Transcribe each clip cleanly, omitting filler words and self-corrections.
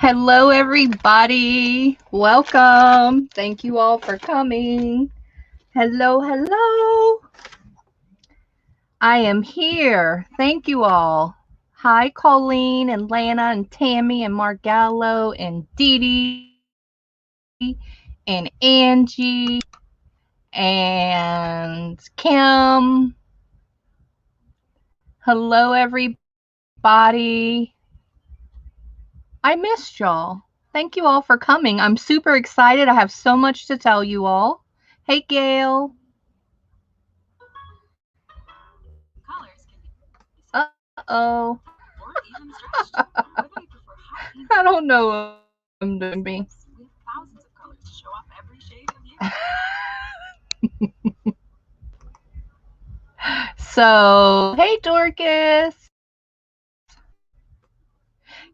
Hello, everybody. Welcome. Thank you all for coming. Hello, hello. I am here. Thank you all. Hi, Colleen and Lana and Tammy and Margallo and Dee Dee and Angie and Kim. Hello, everybody. I missed y'all. Thank you all for coming. I'm super excited. I have so much to tell you all. Hey, Gail. Uh-oh. I don't know what I'm doing. So, hey, Dorcas.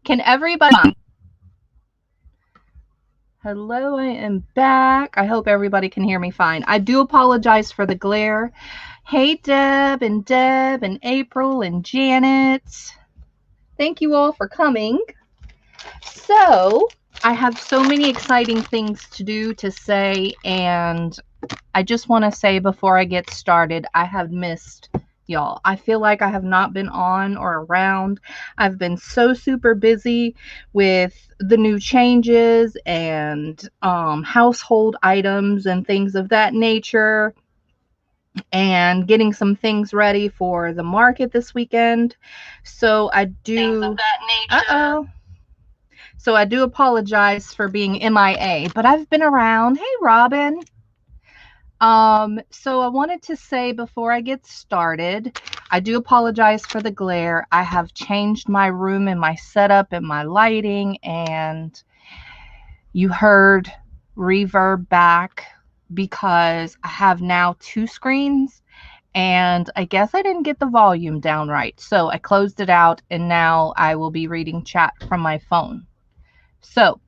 Can everybody... Hello, I am back. I hope everybody can hear me fine. I do apologize for the glare. Hey, Deb and April and Janet. Thank you all for coming. So, I have so many exciting things to do, to say, and I just want to say before I get started, I have missed y'all. I feel like I have not been on or around. I've been so super busy with the new changes and household items and things of that nature, and getting some things ready for the market this weekend. So I do... Things of that nature. Uh-oh. So I do apologize for being MIA, but I've been around. Hey, Robin. So I wanted to say before I get started, I do apologize for the glare. I have changed my room and my setup and my lighting, and you heard reverb back because I have now 2 screens, and I guess I didn't get the volume down right. So I closed it out, and now I will be reading chat from my phone. So,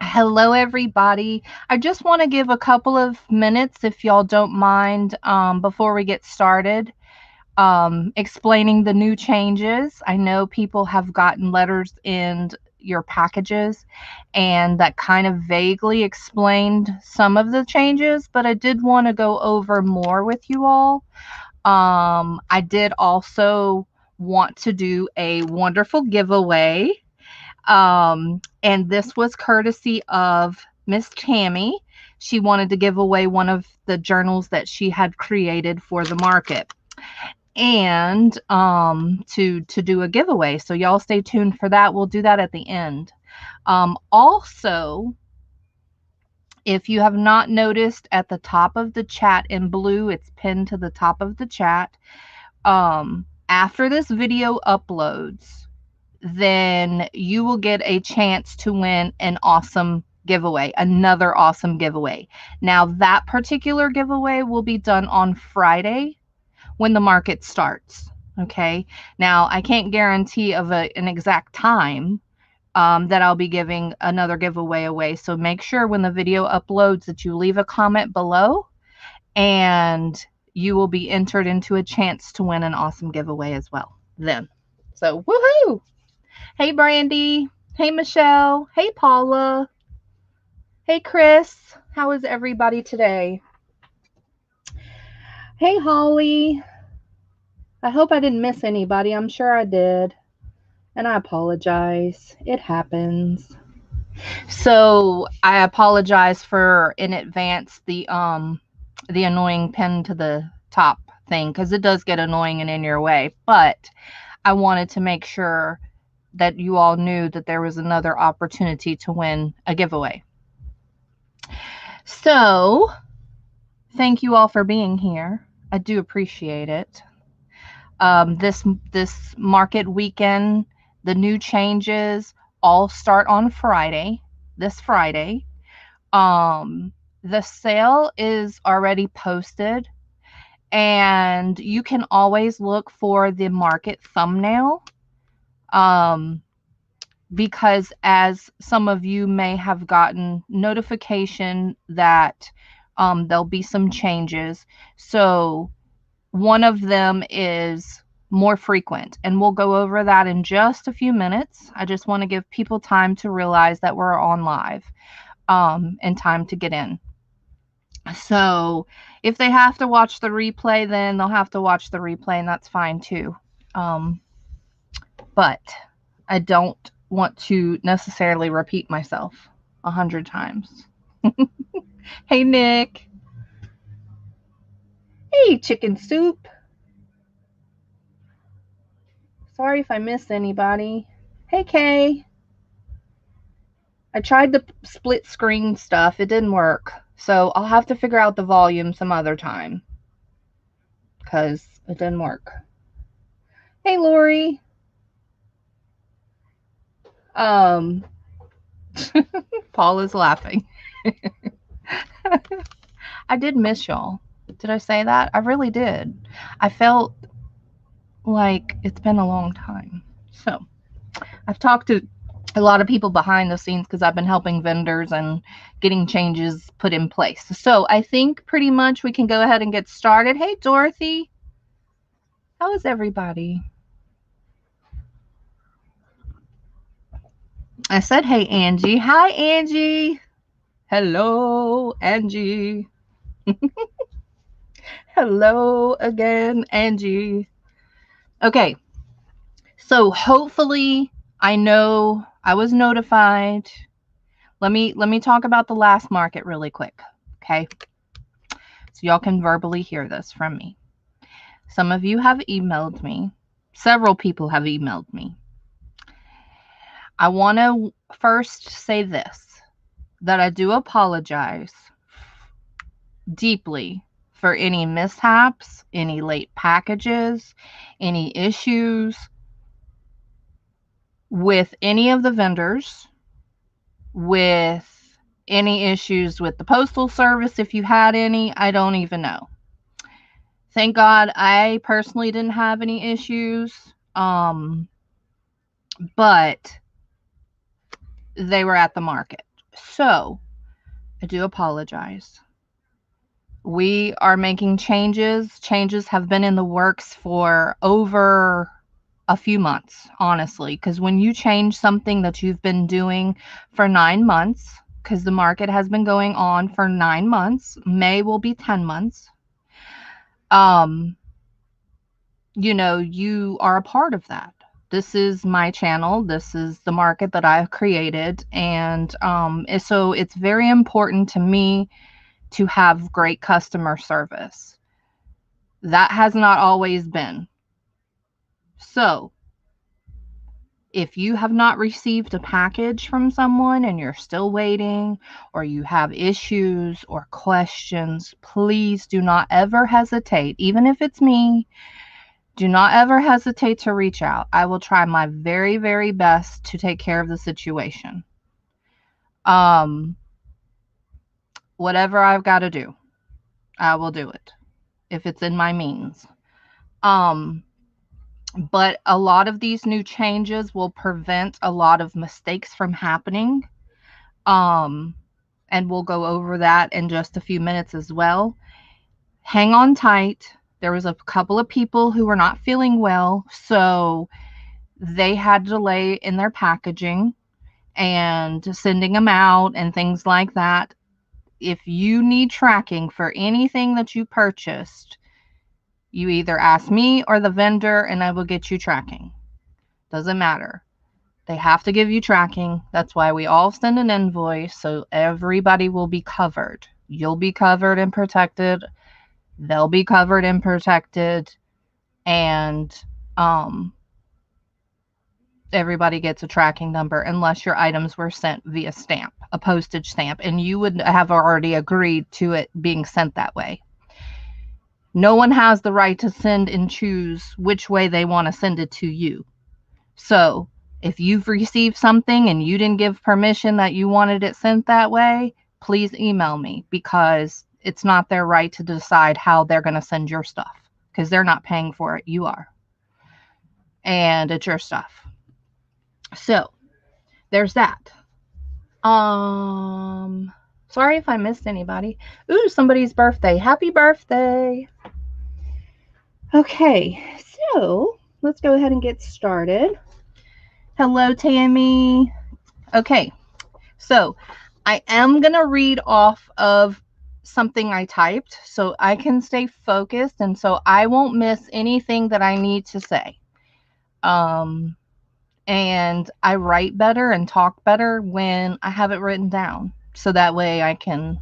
hello, everybody. I just want to give a couple of minutes, if y'all don't mind, before we get started, explaining the new changes. I know people have gotten letters in your packages, and that kind of vaguely explained some of the changes, but I did want to go over more with you all. I did also want to do a wonderful giveaway. And this was courtesy of Miss Tammy. She wanted to give away one of the journals that she had created for the market, and to do a giveaway. So y'all stay tuned for that. We'll do that at the end. Also, if you have not noticed, at the top of the chat in blue, it's pinned to the top of the chat. After this video uploads, then you will get a chance to win an awesome giveaway, another awesome giveaway. Now, that particular giveaway will be done on Friday when the market starts. Okay. Now, I can't guarantee of an exact time that I'll be giving another giveaway away. So make sure when the video uploads that you leave a comment below, and you will be entered into a chance to win an awesome giveaway as well then. So, woohoo! Hey, Brandy. Hey, Michelle. Hey, Paula. Hey, Chris. How is everybody today? Hey, Holly. I hope I didn't miss anybody. I'm sure I did. And I apologize. It happens. So I apologize for in advance the annoying pin to the top thing, because it does get annoying and in your way. But I wanted to make sure that you all knew that there was another opportunity to win a giveaway. So, thank you all for being here. I do appreciate it. This market weekend, the new changes all start on Friday, this Friday. The sale is already posted, and you can always look for the market thumbnail. Because as some of you may have gotten notification that there'll be some changes. So one of them is more frequent. And we'll go over that in just a few minutes. I just want to give people time to realize that we're on live, and time to get in. So if they have to watch the replay, then they'll have to watch the replay, and that's fine too. But I don't want to necessarily repeat myself 100 times. Hey, Nick. Hey, chicken soup. Sorry if I missed anybody. Hey, Kay. I tried the split screen stuff. It didn't work. So I'll have to figure out the volume some other time, because it didn't work. Hey, Lori. Paul is laughing. I did miss y'all. Did I say that? I really did. I felt like it's been a long time. So I've talked to a lot of people behind the scenes because I've been helping vendors and getting changes put in place. So I think pretty much we can go ahead and get started. Hey, Dorothy. How is everybody? I said, hey, Angie. Hi, Angie. Hello, Angie. Hello again, Angie. Okay. So hopefully, I know I was notified. Let me talk about the last market really quick. Okay. So y'all can verbally hear this from me. Some of you have emailed me. Several people have emailed me. I want to first say this, that I do apologize deeply for any mishaps, any late packages, any issues with any of the vendors, with any issues with the postal service. If you had any, I don't even know. Thank God I personally didn't have any issues, but they were at the market. So I do apologize. We are making changes. Changes have been in the works for over a few months, honestly, because when you change something that you've been doing for 9 months, because the market has been going on for 9 months, May will be 10 months, you are a part of that. This is my channel. This is the market that I've created. And so it's very important to me to have great customer service. That has not always been. So if you have not received a package from someone and you're still waiting, or you have issues or questions, please do not ever hesitate. Even if it's me, do not ever hesitate to reach out. I will try my very, very best to take care of the situation. Whatever I've got to do, I will do it if it's in my means. But a lot of these new changes will prevent a lot of mistakes from happening. And we'll go over that in just a few minutes as well. Hang on tight. There was a couple of people who were not feeling well, so they had delay in their packaging and sending them out and things like that. If you need tracking for anything that you purchased, you either ask me or the vendor and I will get you tracking. Doesn't matter. They have to give you tracking. That's why we all send an invoice, so everybody will be covered. You'll be covered and protected. They'll be covered and protected. And everybody gets a tracking number unless your items were sent via stamp, a postage stamp, and you would have already agreed to it being sent that way. No one has the right to send and choose which way they want to send it to you. So if you've received something and you didn't give permission that you wanted it sent that way, please email me, because it's not their right to decide how they're going to send your stuff, because they're not paying for it. You are. And it's your stuff. So there's that. Sorry if I missed anybody. Ooh, somebody's birthday. Happy birthday. Okay, so let's go ahead and get started. Hello, Tammy. Okay, so I am going to read off of something I typed so I can stay focused and so I won't miss anything that I need to say. And I write better and talk better when I have it written down. So that way I can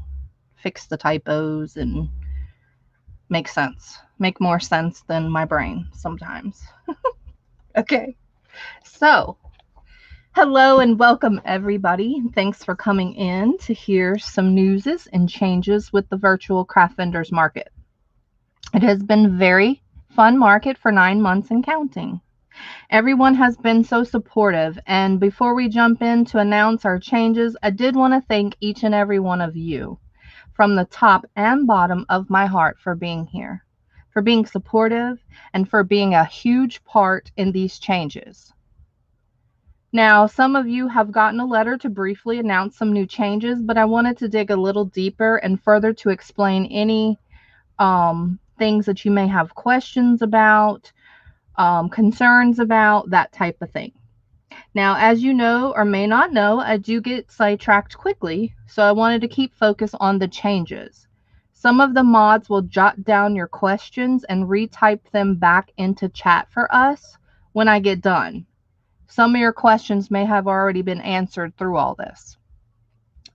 fix the typos and make sense. Make more sense than my brain sometimes. Okay. So, hello and welcome everybody. Thanks for coming in to hear some newses and changes with the virtual craft vendors market. It has been a very fun market for 9 months and counting. Everyone has been so supportive, and before we jump in to announce our changes, I did want to thank each and every one of you from the top and bottom of my heart for being here, for being supportive, and for being a huge part in these changes. Now, some of you have gotten a letter to briefly announce some new changes, but I wanted to dig a little deeper and further to explain any things that you may have questions about, concerns about, that type of thing. Now, as you know or may not know, I do get sidetracked quickly, so I wanted to keep focus on the changes. Some of the mods will jot down your questions and retype them back into chat for us when I get done. Some of your questions may have already been answered through all this.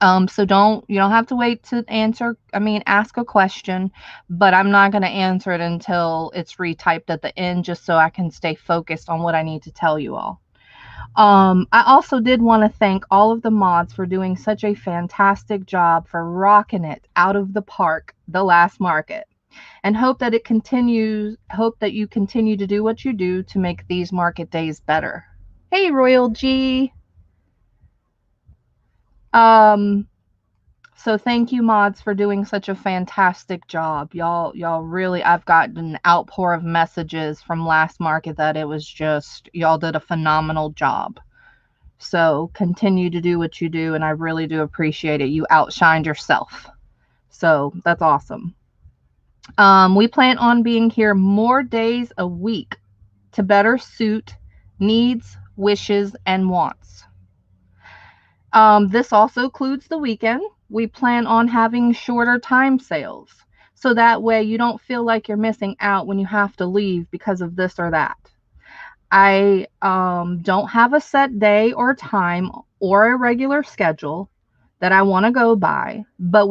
So you don't have to wait to ask a question, but I'm not going to answer it until it's retyped at the end, just so I can stay focused on what I need to tell you all. I also did want to thank all of the mods for doing such a fantastic job for rocking it out of the park the last market, and hope that you continue to do what you do to make these market days better. Hey, Royal G. So thank you, mods, for doing such a fantastic job. Y'all really, I've gotten an outpour of messages from last market that it was just, y'all did a phenomenal job. So continue to do what you do, and I really do appreciate it. You outshined yourself. So that's awesome. We plan on being here more days a week to better suit needs, wishes, and wants. This also includes the weekend. We plan on having shorter time sales, so that way you don't feel like you're missing out when you have to leave because of this or that. I don't have a set day or time or a regular schedule that I want to go by, but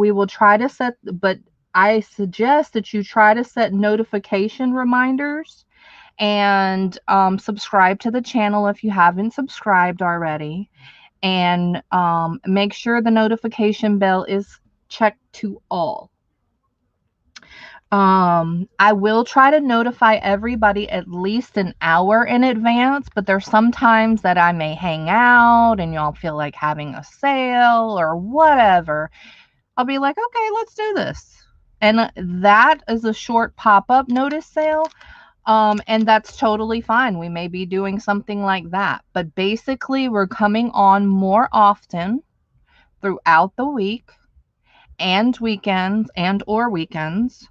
I suggest that you try to set notification reminders and subscribe to the channel if you haven't subscribed already. And make sure the notification bell is checked to all. I will try to notify everybody at least an hour in advance, but there's some times that I may hang out and y'all feel like having a sale or whatever. I'll be like, okay, let's do this. And that is a short pop-up notice sale. And that's totally fine. We may be doing something like that. But basically, we're coming on more often throughout the week and weekends or weekends.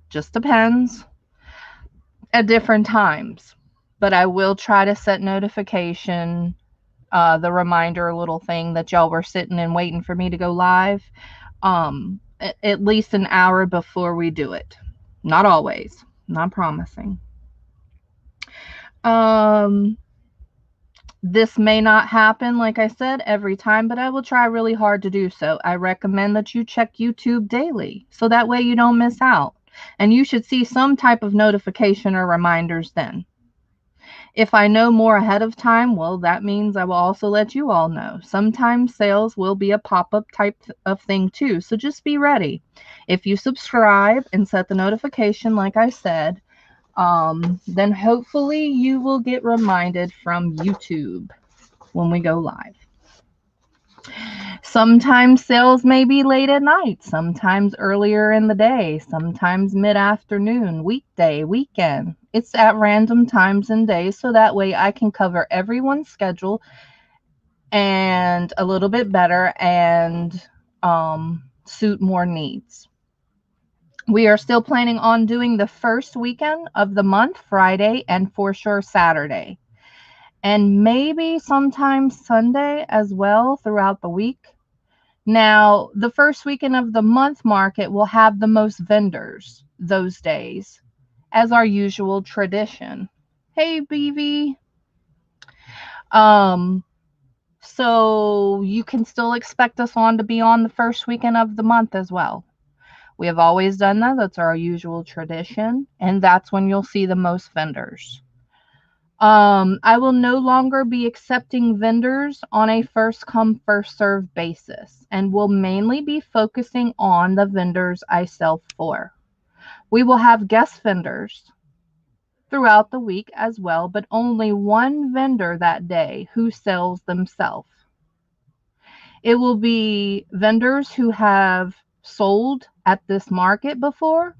Just depends at different times. But I will try to set notification, the reminder little thing that y'all were sitting and waiting for me to go live, at least an hour before we do it. Not always. Not promising. This may not happen, like I said, every time, but I will try really hard to do so. I recommend that you check YouTube daily, so that way you don't miss out. And you should see some type of notification or reminders then. If I know more ahead of time, well, that means I will also let you all know. Sometimes sales will be a pop-up type of thing too, so just be ready. If you subscribe and set the notification, like I said, then hopefully you will get reminded from YouTube when we go live. Sometimes sales may be late at night, sometimes earlier in the day, sometimes mid-afternoon, weekday, weekend. It's at random times and days, so that way I can cover everyone's schedule and a little bit better and suit more needs. We are still planning on doing the first weekend of the month, Friday, and for sure Saturday. And maybe sometimes Sunday as well throughout the week. Now, the first weekend of the month market will have the most vendors those days, as our usual tradition. Hey, BV. Um, so you can still expect us on to be on the first weekend of the month as well. We have always done that. That's our usual tradition, and that's when you'll see the most vendors. I will no longer be accepting vendors on a first come, first served basis and will mainly be focusing on the vendors I sell for. We will have guest vendors throughout the week as well, but only one vendor that day who sells themselves. It will be vendors who have sold at this market before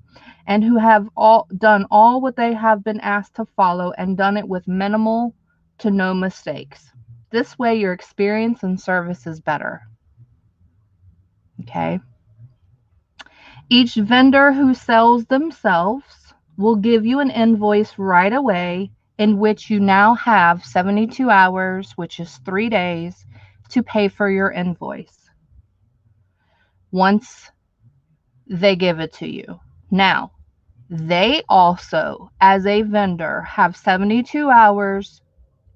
and who have all done all what they have been asked to follow and done it with minimal to no mistakes. This way your experience and service is better. Okay. Each vendor who sells themselves will give you an invoice right away in which you now have 72 hours, which is 3 days, to pay for your invoice once they give it to you. Now, they also, as a vendor, have 72 hours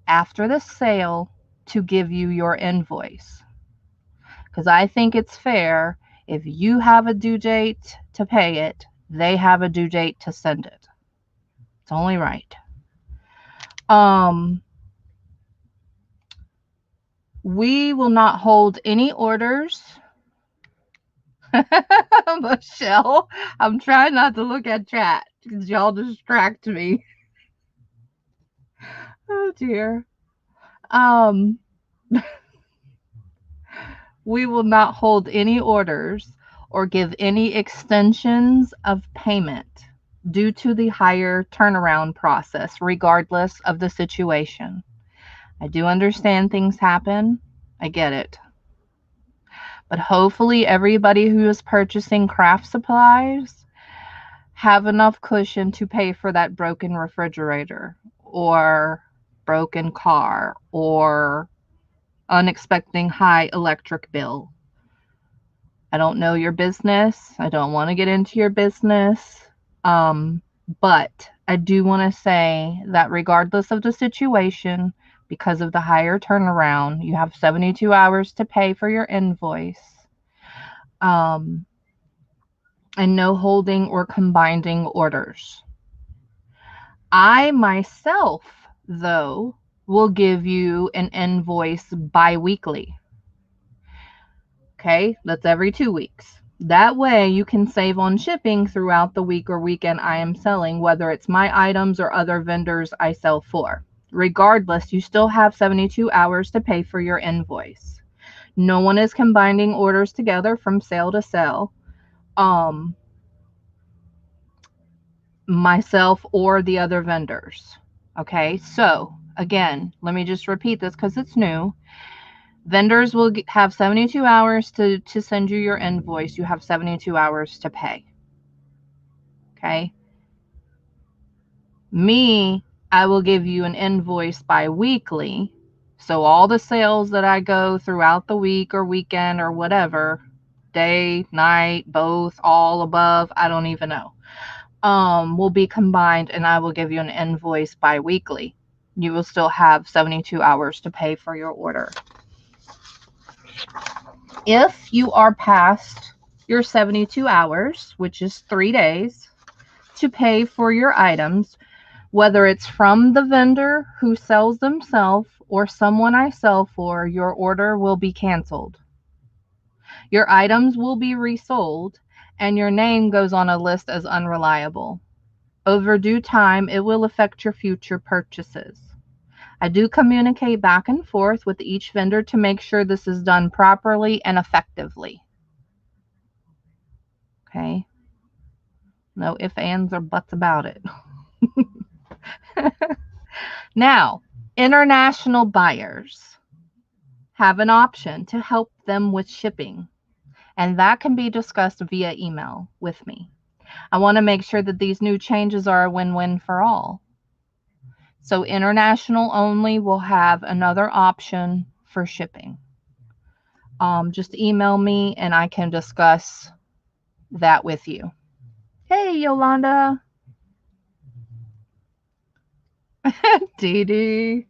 after the sale to give you your invoice. Because I think it's fair if you have a due date to pay it, they have a due date to send it. It's only right. We will not hold any orders. Michelle, I'm trying not to look at chat because y'all distract me. Oh dear. We will not hold any orders or give any extensions of payment due to the higher turnaround process, regardless of the situation. I do understand things happen. I get it. But hopefully everybody who is purchasing craft supplies have enough cushion to pay for that broken refrigerator or broken car or unexpected high electric bill. I don't know your business. I don't want to get into your business. But I do want to say that regardless of the situation, because of the higher turnaround, you have 72 hours to pay for your invoice. And no holding or combining orders. I myself, though, will give you an invoice bi-weekly. Okay, that's every 2 weeks. That way you can save on shipping throughout the week or weekend I am selling, whether it's my items or other vendors I sell for. Regardless, you still have 72 hours to pay for your invoice. No one is combining orders together from sale to sale. Myself or the other vendors. Okay, so again, let me just repeat this because it's new. Vendors will have 72 hours to send you your invoice. You have 72 hours to pay. Okay. Me, I will give you an invoice bi-weekly. So all the sales that I go throughout the week or weekend or whatever, day, night, both, all above, I don't even know, will be combined and I will give you an invoice bi-weekly. You will still have 72 hours to pay for your order. If you are past your 72 hours, which is 3 days, to pay for your items, whether it's from the vendor who sells themselves or someone I sell for, your order will be canceled. Your items will be resold and your name goes on a list as unreliable. Over due time, it will affect your future purchases. I do communicate back and forth with each vendor to make sure this is done properly and effectively. Okay? No ifs, ands, or buts about it. Now, international buyers have an option to help them with shipping, and that can be discussed via email with me. I want to make sure that these new changes are a win-win for all. So international only will have another option for shipping. Just email me and I can discuss that with you. Hey, Yolanda. Dee Dee.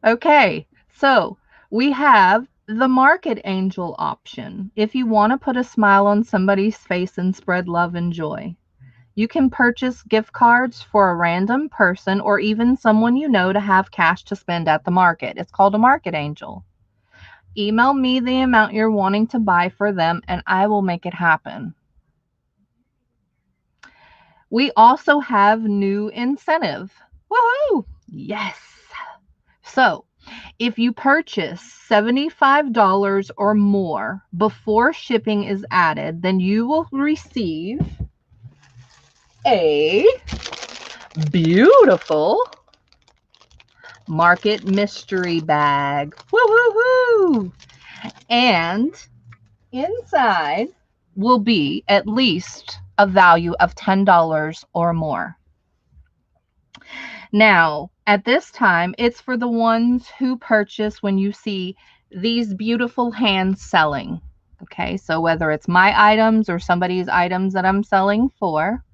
Okay, so we have the Market Angel option. If you want to put a smile on somebody's face and spread love and joy, you can purchase gift cards for a random person or even someone you know to have cash to spend at the market. It's called a Market Angel. Email me the amount you're wanting to buy for them and I will make it happen. We also have new incentive. Woohoo! Yes. So, if you purchase $75 or more before shipping is added, then you will receive a beautiful Market Mystery Bag. Woo-hoo-hoo! And inside will be at least a value of $10 or more. Now, at this time, it's for the ones who purchase when you see these beautiful hands selling. Okay, so whether it's my items or somebody's items that I'm selling for,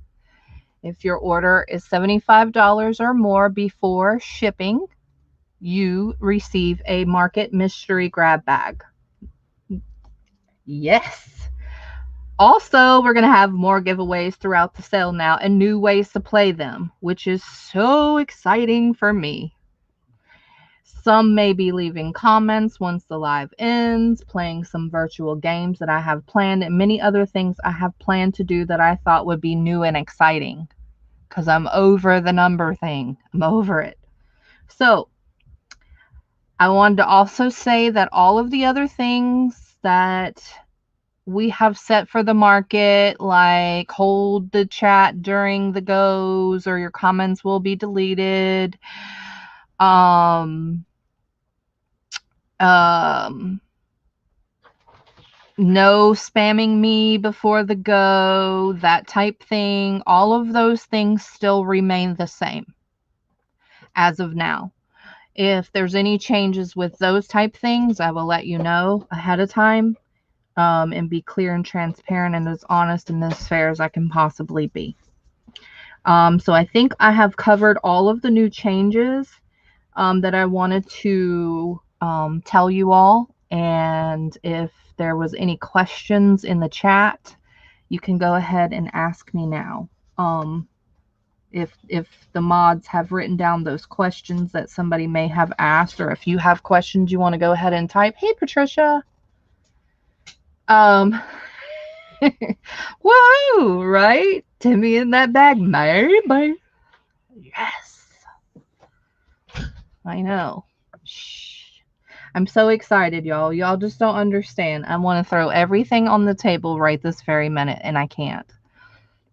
if your order is $75 or more before shipping, you receive a Market Mystery Grab Bag. Yes. Also, we're going to have more giveaways throughout the sale now and new ways to play them, which is so exciting for me. Some may be leaving comments once the live ends, playing some virtual games that I have planned, and many other things I have planned to do that I thought would be new and exciting because I'm over the number thing. I'm over it. So, I wanted to also say that all of the other things that we have set for the market, like hold the chat during the goes or your comments will be deleted. No spamming me before the go, that type thing. All of those things still remain the same as of now. If there's any changes with those type things, I will let you know ahead of time. And be clear and transparent and as honest and as fair as I can possibly be. So I think I have covered all of the new changes that I wanted to tell you all. And if there was any questions in the chat, you can go ahead and ask me now. If the mods have written down those questions that somebody may have asked, or if you have questions you want to go ahead and type. Hey, Patricia. Whoa, right? Timmy in that bag, maybe. Yes. I know. Shh. I'm so excited, y'all. Y'all just don't understand. I want to throw everything on the table right this very minute, and I can't.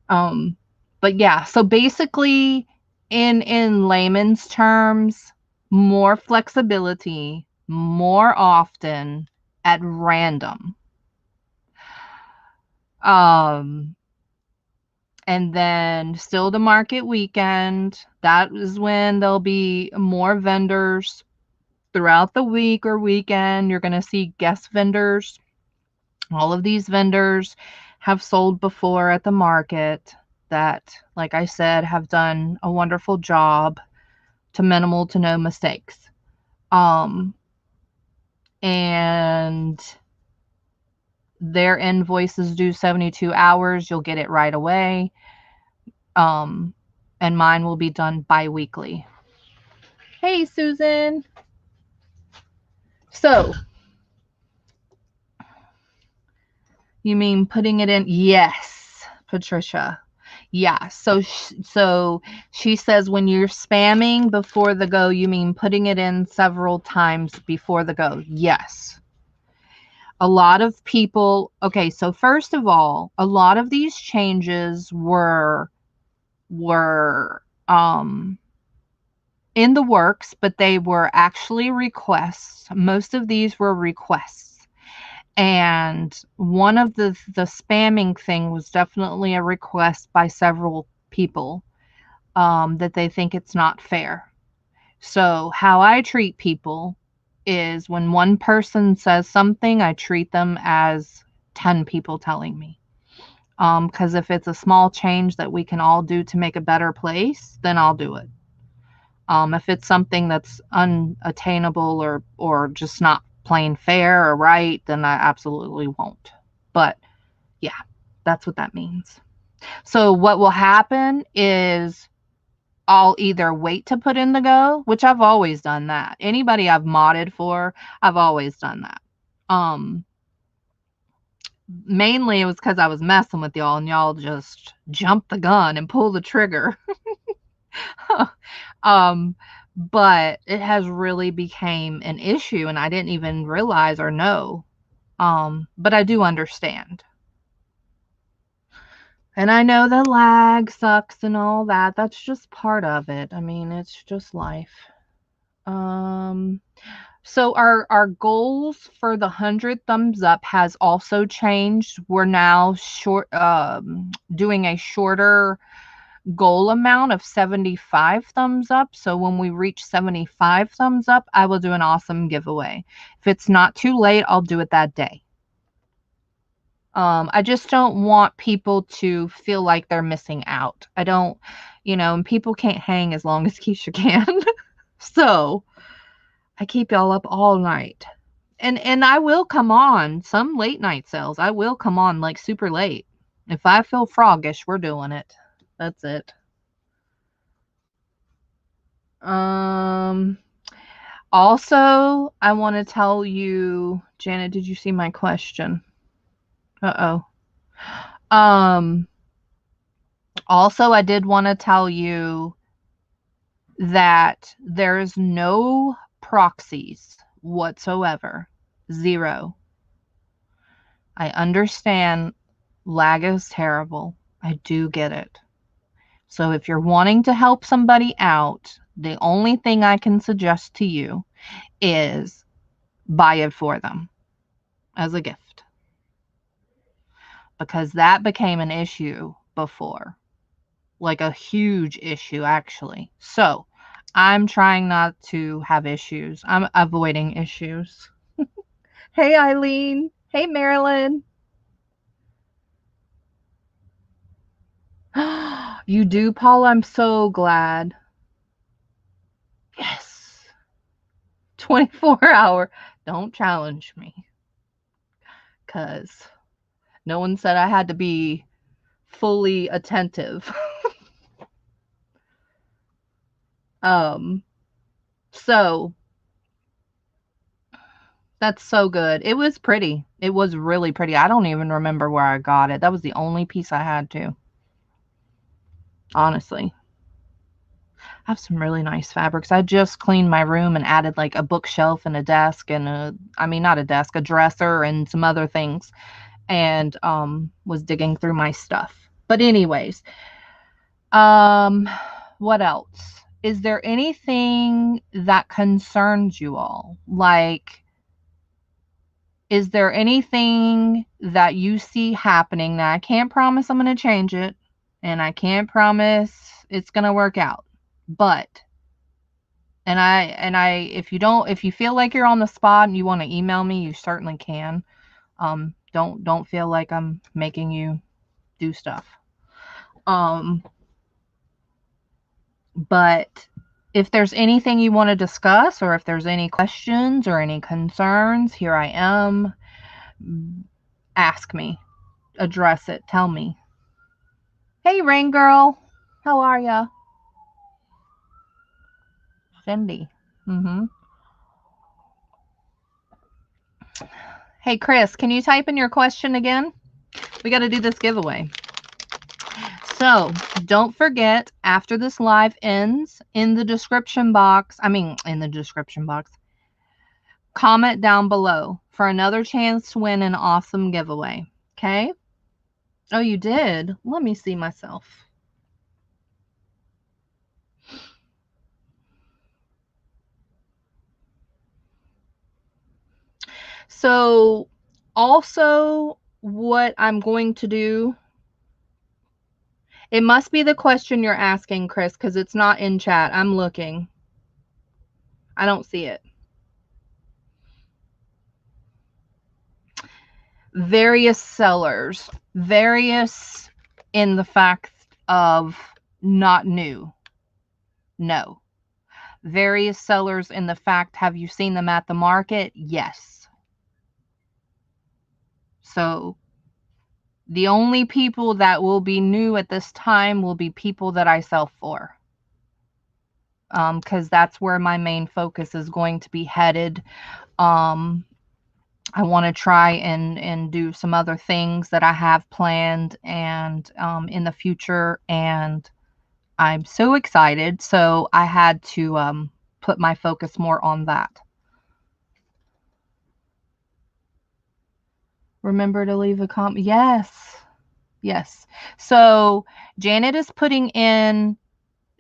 But yeah, so basically, in layman's terms, more flexibility, more often, at random. And then still the market weekend. That is when there'll be more vendors throughout the week or weekend. You're going to see guest vendors. All of these vendors have sold before at the market that, like I said, have done a wonderful job to minimal to no mistakes. And their invoice is due 72 hours. You'll get it right away. And mine will be done bi-weekly. Hey, Susan. So, you mean putting it in? Yes, Patricia. Yeah, so she says when you're spamming before the go, you mean putting it in several times before the go. Yes. A lot of people, okay, so first of all, a lot of these changes were in the works, but they were actually requests. Most of these were requests. And one of the spamming thing was definitely a request by several people, that they think it's not fair. So how I treat people is when one person says something, I treat them as 10 people telling me. Because if it's a small change that we can all do to make a better place, then I'll do it. If it's something that's unattainable or just not plain fair or right, then I absolutely won't. But yeah, that's what that means. So what will happen is I'll either wait to put in the go, which I've always done that. Anybody I've modded for, I've always done that. Mainly it was because I was messing with y'all and y'all just jump the gun and pull the trigger. But it has really became an issue and I didn't even realize or know. But I do understand. And I know the lag sucks and all that. That's just part of it. I mean, it's just life. So our goals for the 100 thumbs up has also changed. We're now doing a shorter goal amount of 75 thumbs up. So when we reach 75 thumbs up, I will do an awesome giveaway. If it's not too late, I'll do it that day. I just don't want people to feel like they're missing out. I don't, and people can't hang as long as Kiesha can. So I keep y'all up all night. And I will come on some late night sales. I will come on like super late. If I feel froggish, we're doing it. That's it. Also, I want to tell you, Janet, did you see my question? Uh-oh. Also, I did want to tell you that there's no proxies whatsoever. Zero. I understand lag is terrible. I do get it. So if you're wanting to help somebody out, the only thing I can suggest to you is buy it for them as a gift. Because that became an issue before. Like a huge issue, actually. So I'm trying not to have issues. I'm avoiding issues. Hey, Eileen. Hey, Marilyn. You do, Paula? I'm so glad. Yes. 24-hour. Don't challenge me. Because no one said I had to be fully attentive. So that's so good. It was pretty. It was really pretty. I don't even remember where I got it. That was the only piece I had to. Honestly. I have some really nice fabrics. I just cleaned my room and added like a bookshelf and a desk and not a desk, a dresser and some other things. And was digging through my stuff. But anyways, what else? Is there anything that concerns you all? Like, is there anything that you see happening that I can't promise I'm going to change it and I can't promise it's going to work out? But if you feel like you're on the spot and you want to email me, you certainly can. Don't feel like I'm making you do stuff. But if there's anything you want to discuss or if there's any questions or any concerns, here I am. Ask me. Address it. Tell me. Hey, Rain Girl. How are ya? Cindy. Hey, Chris, can you type in your question again? We got to do this giveaway. So don't forget, after this live ends, in the description box, comment down below for another chance to win an awesome giveaway. Okay? Oh, you did? Let me see myself. So Also, what I'm going to do, it must be the question you're asking, Chris, because it's not in chat. I'm looking. I don't see it. Various sellers, various in the fact of not new. No. Various sellers in the fact, have you seen them at the market? Yes. So the only people that will be new at this time will be people that I sell for. Because that's where my main focus is going to be headed. I want to try and do some other things that I have planned and in the future, and I'm so excited. So I had to put my focus more on that. Remember to leave a comment. Yes. Yes. So Janet is putting in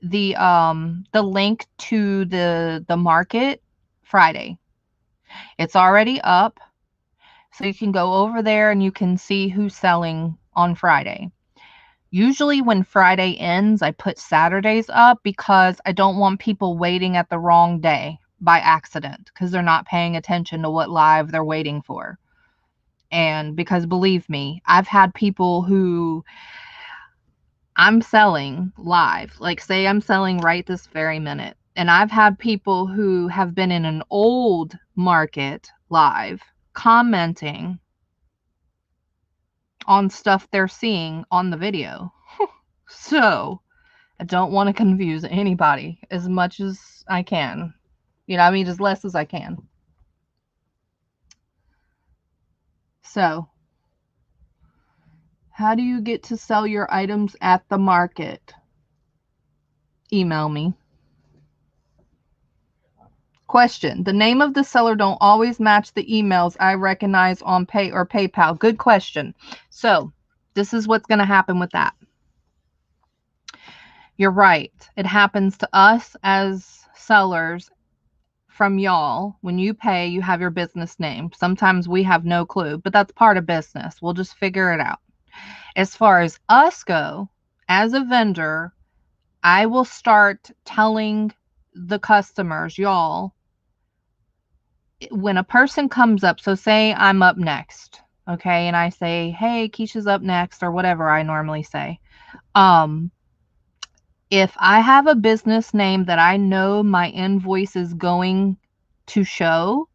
the link to the market Friday. It's already up. So you can go over there and you can see who's selling on Friday. Usually when Friday ends, I put Saturdays up because I don't want people waiting at the wrong day by accident because they're not paying attention to what live they're waiting for. And because believe me, I've had people who I'm selling live, like say I'm selling right this very minute. And I've had people who have been in an old market live commenting on stuff they're seeing on the video. So I don't want to confuse anybody as much as I can. You know, I mean, as less as I can. So, how do you get to sell your items at the market? Email me. Question. The name of the seller don't always match the emails I recognize on Pay or PayPal. Good question. So, this is what's going to happen with that. You're right. It happens to us as sellers from y'all. When you pay, you have your business name. Sometimes we have no clue, but that's part of business. We'll just figure it out. As far as us go, as a vendor, I will start telling the customers, y'all, when a person comes up, so say I'm up next, okay, and I say, hey, Kiesha's up next, or whatever I normally say. If I have a business name that I know my invoice is going to show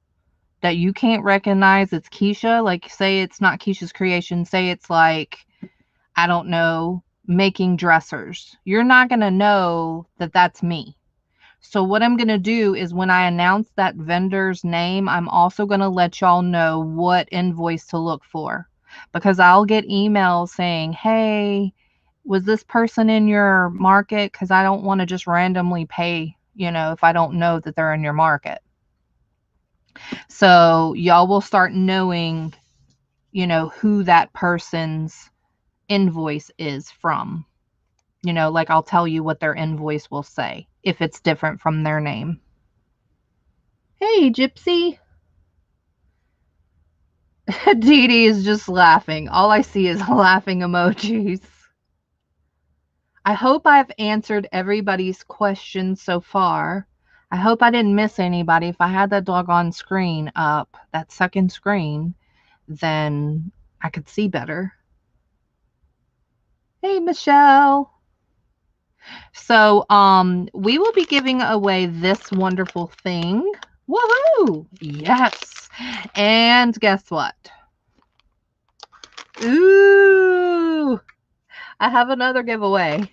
that you can't recognize it's Kiesha, like say it's not Kiesha's Creation, say it's like, I don't know, making dressers. You're not going to know that that's me. So what I'm going to do is when I announce that vendor's name, I'm also going to let y'all know what invoice to look for. Because I'll get emails saying, hey, was this person in your market? Because I don't want to just randomly pay, you know, if I don't know that they're in your market. So y'all will start knowing, you know, who that person's invoice is from. You know, like I'll tell you what their invoice will say if it's different from their name. Hey, Gypsy. Dee Dee is just laughing. All I see is laughing emojis. I hope I've answered everybody's questions so far. I hope I didn't miss anybody. If I had that doggone screen up, that second screen, then I could see better. Hey, Michelle. So, we will be giving away this wonderful thing. Woohoo! Yes. And guess what? Ooh, I have another giveaway.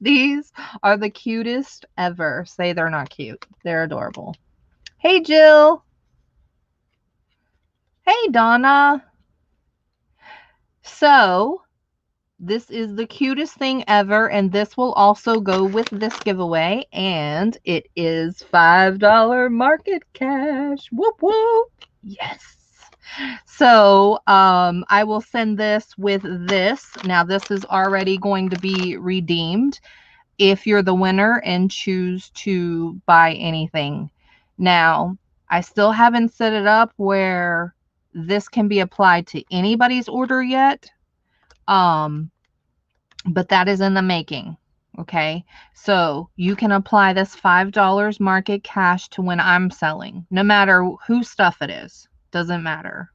These are the cutest ever. Say they're not cute. They're adorable. Hey, Jill. Hey, Donna. So, this is the cutest thing ever, and this will also go with this giveaway, and it is $5 market cash. Whoop, whoop. Yes. So I will send this with this. Now, this is already going to be redeemed if you're the winner and choose to buy anything. Now, I still haven't set it up where this can be applied to anybody's order yet. But that is in the making. Okay. So you can apply this $5 market cash to when I'm selling, no matter whose stuff it is. Doesn't matter.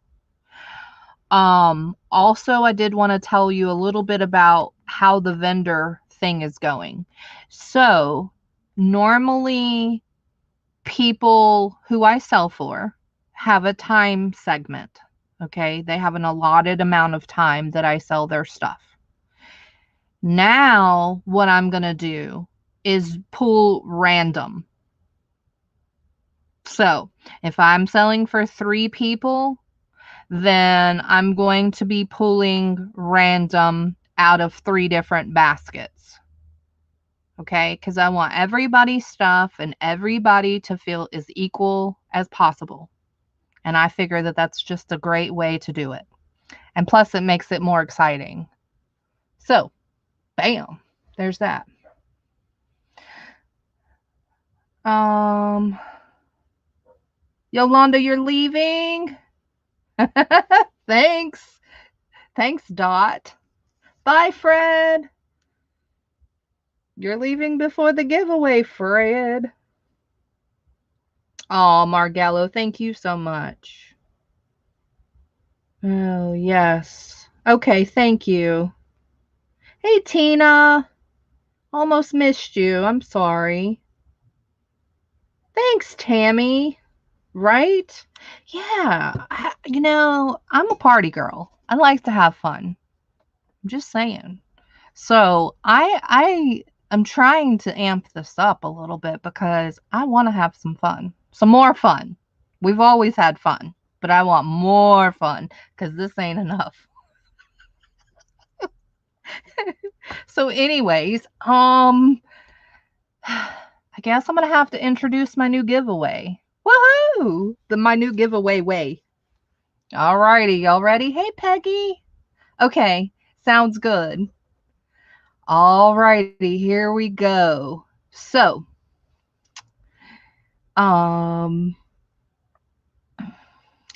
Also, I did want to tell you a little bit about how the vendor thing is going. So normally people who I sell for have a time segment. Okay. They have an allotted amount of time that I sell their stuff. Now, what I'm going to do is pull random. So if I'm selling for 3 people, then I'm going to be pulling random out of 3 different baskets. Okay? Because I want everybody's stuff and everybody to feel as equal as possible. And I figure that that's just a great way to do it. And plus, it makes it more exciting. So, bam, there's that. Yolanda, you're leaving? Thanks. Thanks, Dot. Bye, Fred. You're leaving before the giveaway, Fred. Oh, Margello, thank you so much. Oh, yes. Okay, thank you. Hey, Tina. Almost missed you. I'm sorry. Thanks, Tammy. Right? Yeah. I'm a party girl. I like to have fun. I'm just saying. So I'm trying to amp this up a little bit because I want to have some fun. Some more fun. We've always had fun, but I want more fun because this ain't enough. So anyways, I guess I'm going to have to introduce my new giveaway. Woohoo! My new giveaway way. All righty, y'all ready? Hey, Peggy. Okay, sounds good. All righty, here we go. So, let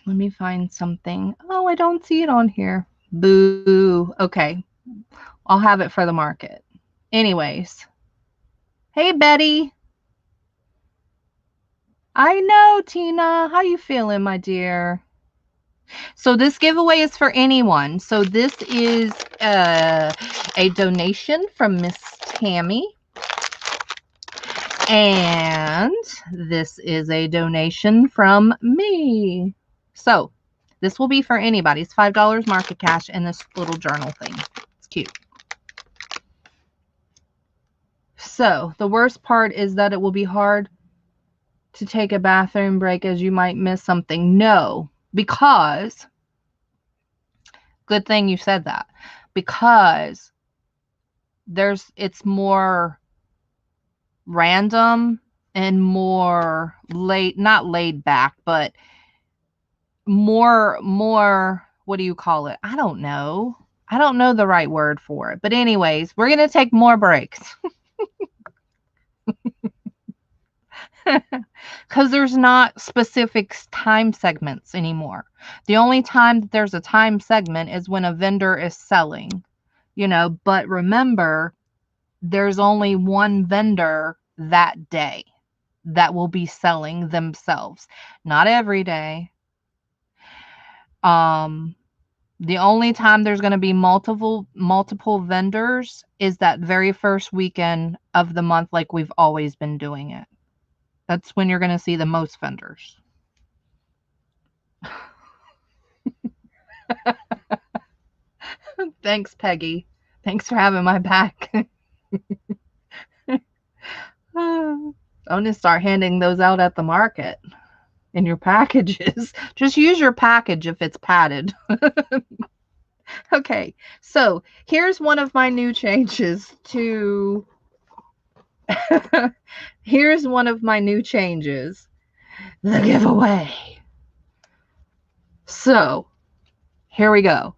me find something. Oh, I don't see it on here. Boo. Okay, I'll have it for the market. Anyways, hey, Betty. I know, Tina. How you feeling, my dear? So this giveaway is for anyone. So this is a donation from Miss Tammy. And this is a donation from me. So this will be for anybody. It's $5 market cash and this little journal thing. It's cute. So the worst part is that it will be hard to take a bathroom break as you might miss something. No, because, good thing you said that, because it's more random and more not laid back, but more, what do you call it? I don't know the right word for it. But anyways, we're going to take more breaks. Because there's not specific time segments anymore. The only time that there's a time segment is when a vendor is selling, but remember, there's only one vendor that day that will be selling themselves. Not every day. The only time there's going to be multiple vendors is that very first weekend of the month, like we've always been doing it. That's when you're going to see the most vendors. Thanks, Peggy. Thanks for having my back. I'm going to start handing those out at the market in your packages. Just use your package if it's padded. Okay, so here's one of my new changes to... Here's one of my new changes. The giveaway. So, here we go.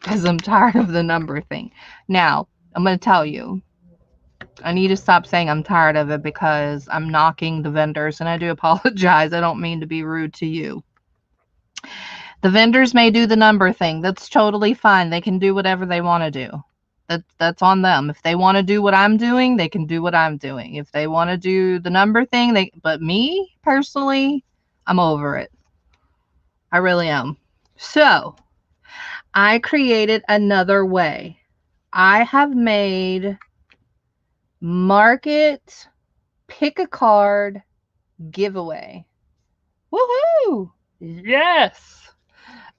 Because I'm tired of the number thing. Now, I'm going to tell you. I need to stop saying I'm tired of it because I'm knocking the vendors. And I do apologize. I don't mean to be rude to you. The vendors may do the number thing. That's totally fine. They can do whatever they want to do. That's on them. If they want to do what I'm doing, they can do what I'm doing. If they want to do the number thing, but me personally, I'm over it. I really am. So, I created another way. I have made market pick a card giveaway. Woohoo! Yes.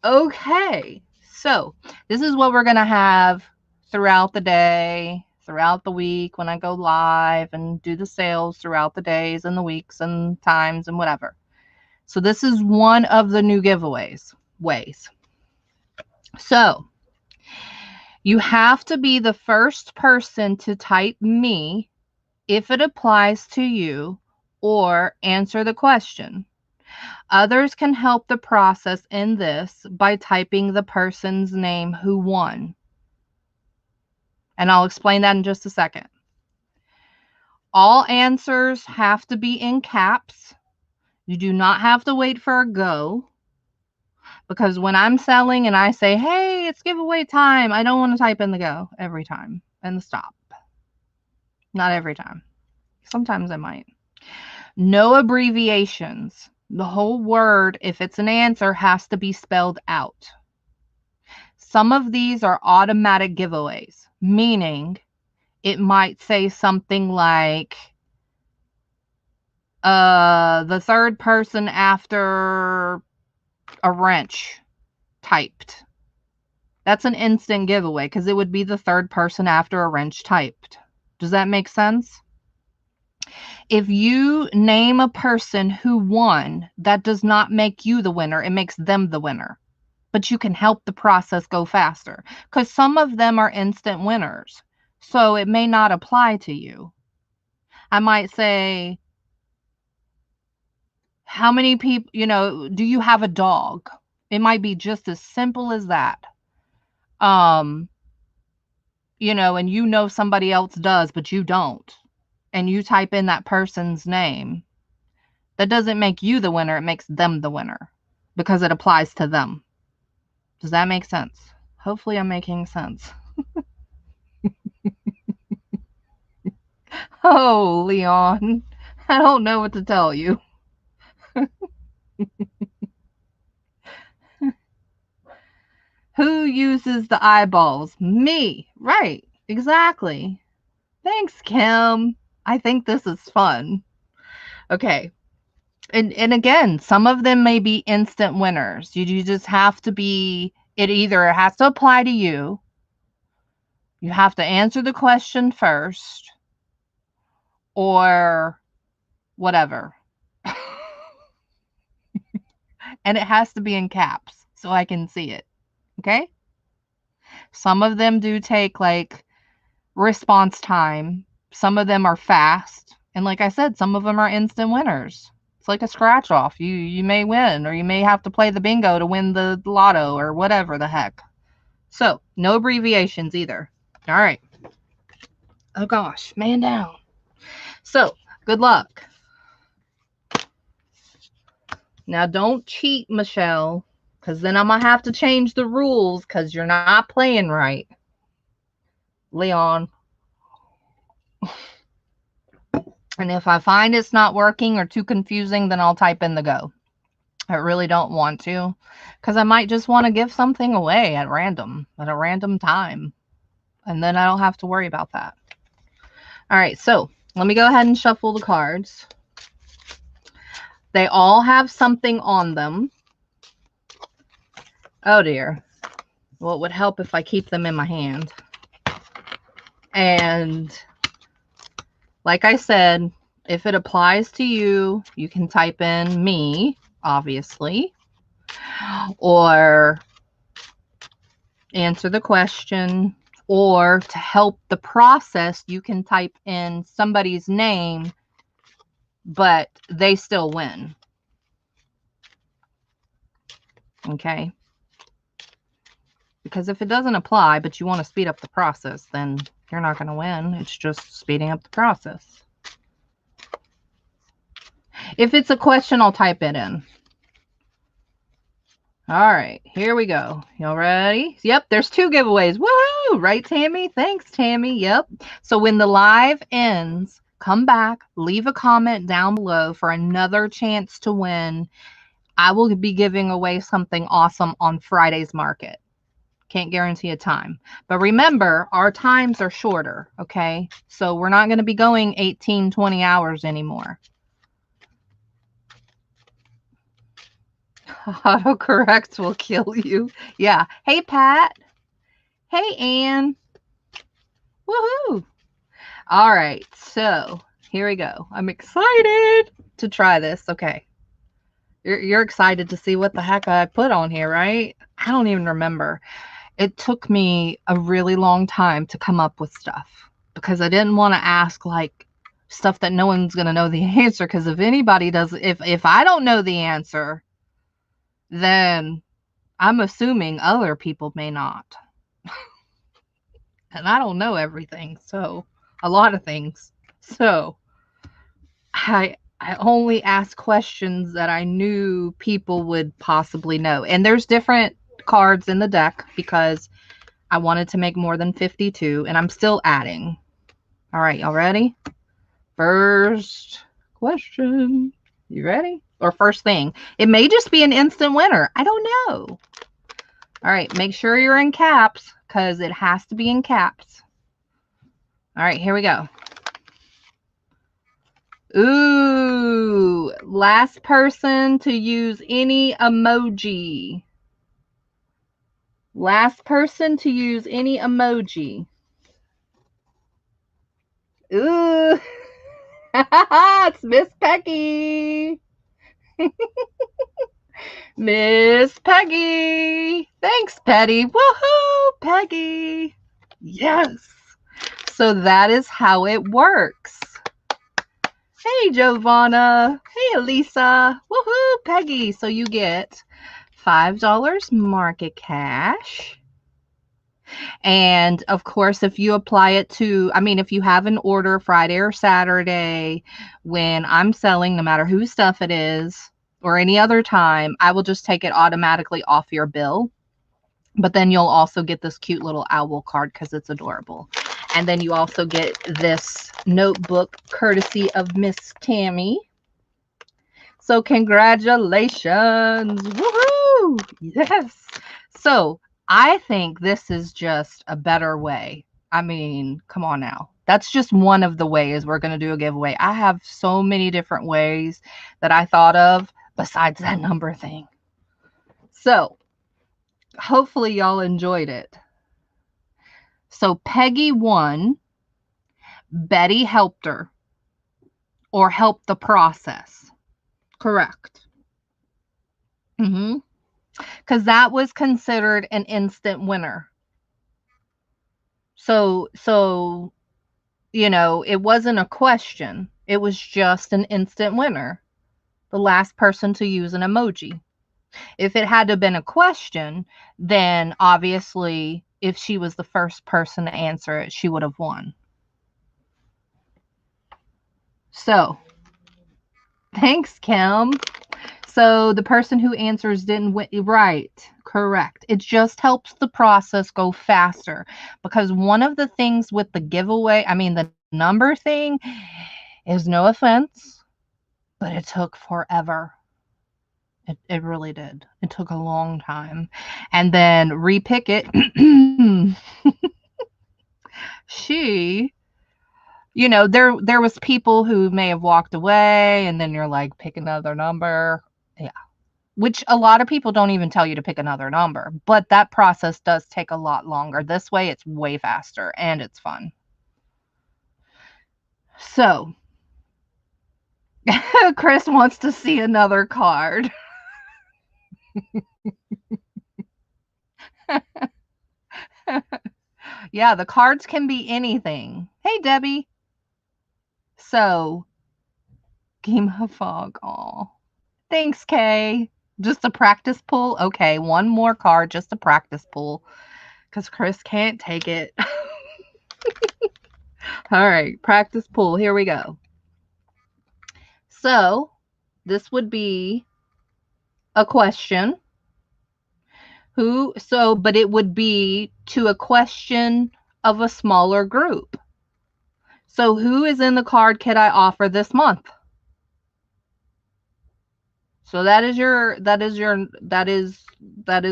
Okay. So, this is what we're going to have throughout the day, throughout the week when I go live and do the sales throughout the days and the weeks and times and whatever. So this is one of the new giveaways ways. So you have to be the first person to type me if it applies to you or answer the question. Others can help the process in this by typing the person's name who won. And I'll explain that in just a second. All answers have to be in caps. You do not have to wait for a go. Because when I'm selling and I say, hey, it's giveaway time, I don't want to type in the go every time and the stop. Not every time. Sometimes I might. No abbreviations. The whole word, if it's an answer, has to be spelled out. Some of these are automatic giveaways, meaning it might say something like the third person after a wrench typed. That's an instant giveaway because it would be the third person after a wrench typed. Does that make sense? If you name a person who won, that does not make you the winner. It makes them the winner. But you can help the process go faster because some of them are instant winners. So it may not apply to you. I might say, how many people, do you have a dog? It might be just as simple as that. And somebody else does, but you don't. And you type in that person's name. That doesn't make you the winner. It makes them the winner because it applies to them. Does that make sense? Hopefully I'm making sense. Oh, Leon, I don't know what to tell you. Who uses the eyeballs? Me. Right. Exactly. Thanks, Kim. I think this is fun. Okay. And again, some of them may be instant winners. You just have to be, it either has to apply to you. You have to answer the question first or whatever. And it has to be in caps so I can see it. Okay? Some of them do take like response time. Some of them are fast. And like I said, some of them are instant winners. It's like a scratch off. You may win, or you may have to play the bingo to win the lotto or whatever the heck. So, no abbreviations either. All right. Oh gosh, man down. So, good luck. Now, don't cheat, Michelle, because then I'm going to have to change the rules because you're not playing right. Leon. And if I find it's not working or too confusing, then I'll type in the go. I really don't want to because I might just want to give something away at a random time. And then I don't have to worry about that. All right, so let me go ahead and shuffle the cards. They all have something on them. Oh, dear. Well, it would help if I keep them in my hand. And like I said, if it applies to you, you can type in me, obviously, or answer the question, or to help the process, you can type in somebody's name, but they still win. Okay? Because if it doesn't apply, but you want to speed up the process, then you're not going to win. It's just speeding up the process. If it's a question, I'll type it in. All right, here we go. Y'all ready? Yep, there's 2 giveaways. Woohoo! Right, Tammy? Thanks, Tammy. Yep. So when the live ends, come back, leave a comment down below for another chance to win. I will be giving away something awesome on Friday's market. Can't guarantee a time. But remember, our times are shorter, okay? So we're not going to be going 18, 20 hours anymore. Autocorrect will kill you. Yeah. Hey, Pat. Hey, Ann. Woohoo. All right. So here we go. I'm excited to try this. Okay. You're excited to see what the heck I put on here, right? I don't even remember. It took me a really long time to come up with stuff because I didn't want to ask like stuff that no one's going to know the answer. Because if anybody does, if I don't know the answer, then I'm assuming other people may not. And I don't know everything. So a lot of things. So I only asked questions that I knew people would possibly know. And there's different cards in the deck because I wanted to make more than 52, and I'm still adding. All right, y'all ready? First question. You ready? Or first thing. It may just be an instant winner. I don't know. All right, make sure you're in caps because it has to be in caps. All right, here we go. Ooh, last person to use any emoji. Last person to use any emoji. Ooh, it's Miss Peggy. Miss Peggy. Thanks, Petty. Woohoo, Peggy. Yes. So that is how it works. Hey, Giovanna. Hey, Elisa. Woohoo, Peggy. So you get $5 market cash. And of course, if you apply it to, if you have an order Friday or Saturday when I'm selling, no matter whose stuff it is or any other time, I will just take it automatically off your bill. But then you'll also get this cute little owl card because it's adorable. And then you also get this notebook courtesy of Miss Tammy. So congratulations. Woohoo! Yes. So I think this is just a better way. Come on now. That's just one of the ways we're going to do a giveaway. I have so many different ways that I thought of besides that number thing. So hopefully y'all enjoyed it. So Peggy won. Betty helped her or helped the process. Correct. Because that was considered an instant winner. So, it wasn't a question. It was just an instant winner. The last person to use an emoji. If it had to have been a question, then obviously if she was the first person to answer it, she would have won. So, thanks, Kim. So the person who answers didn't win. Right. Correct. It just helps the process go faster because one of the things with the giveaway, the number thing is, no offense, but it took forever. It really did. It took a long time. And then repick it. She, there was people who may have walked away and then you're like, pick another number. Yeah. Which a lot of people don't even tell you to pick another number, but that process does take a lot longer. This way it's way faster and it's fun. So Chris wants to see another card. Yeah, the cards can be anything. Hey, Debbie. So, Game of Fog. Aw. Thanks, Kay. Just a practice pull? Okay, one more card, just a practice pull. Because Chris can't take it. All right, practice pull. Here we go. So, this would be a question. But it would be to a question of a smaller group. So who is in the card kit I offer this month? So that is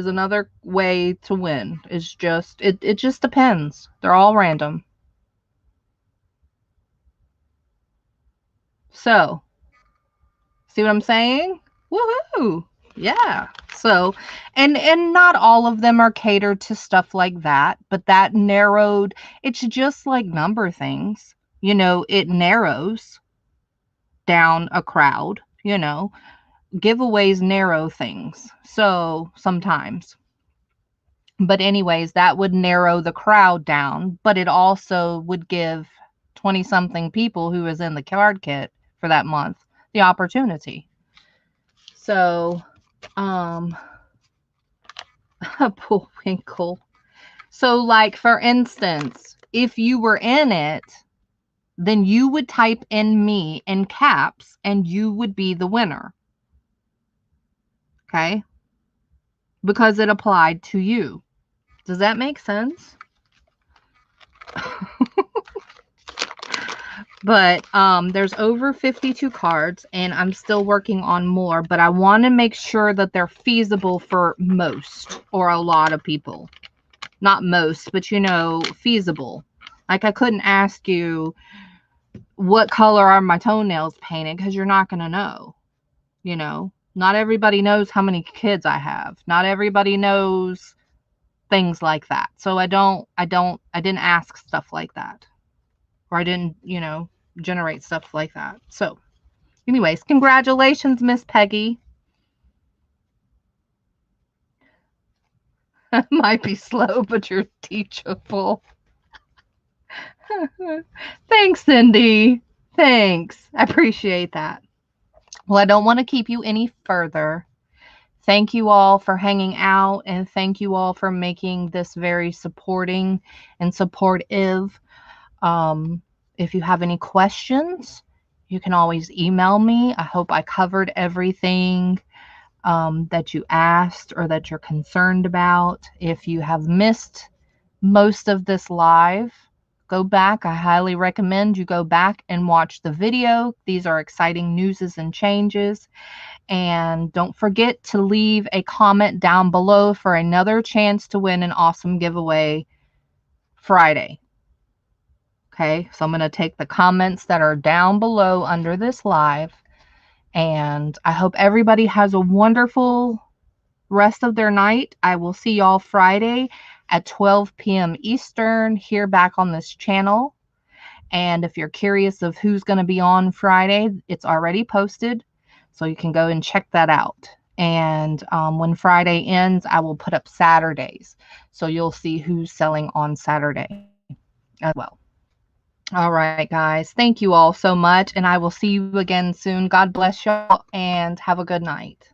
another way to win. It's just it just depends. They're all random. So, see what I'm saying? Woohoo! Yeah. So, and not all of them are catered to stuff like that, but that narrowed, it's just like number things. It narrows down a crowd, giveaways narrow things. So, sometimes. But anyways, that would narrow the crowd down, but it also would give 20 something people who is in the card kit for that month the opportunity. So, Bullwinkle. So, like, for instance, if you were in it, then you would type in me in caps and you would be the winner. Okay? Because it applied to you. Does that make sense? But there's over 52 cards and I'm still working on more, but I want to make sure that they're feasible for most or a lot of people. Not most, but feasible. Like, I couldn't ask you what color are my toenails painted because you're not going to know. Not everybody knows how many kids I have. Not everybody knows things like that. So I didn't ask stuff like that. Or I didn't, generate stuff like that. So anyways, congratulations, Miss Peggy. Might be slow, but you're teachable. Thanks, Cindy. Thanks. I appreciate that. Well, I don't want to keep you any further. Thank you all for hanging out, and thank you all for making this very supporting and supportive. If you have any questions, you can always email me. I hope I covered everything that you asked or that you're concerned about. If you have missed most of this live, go back. I highly recommend you go back and watch the video. These are exciting newses and changes. And don't forget to leave a comment down below for another chance to win an awesome giveaway Friday. Okay, so I'm going to take the comments that are down below under this live. And I hope everybody has a wonderful rest of their night. I will see y'all Friday at 12 p.m. Eastern here back on this channel. And if you're curious of who's going to be on Friday, it's already posted. So you can go and check that out. And when Friday ends, I will put up Saturdays. So you'll see who's selling on Saturday as well. All right, guys. Thank you all so much. And I will see you again soon. God bless y'all and have a good night.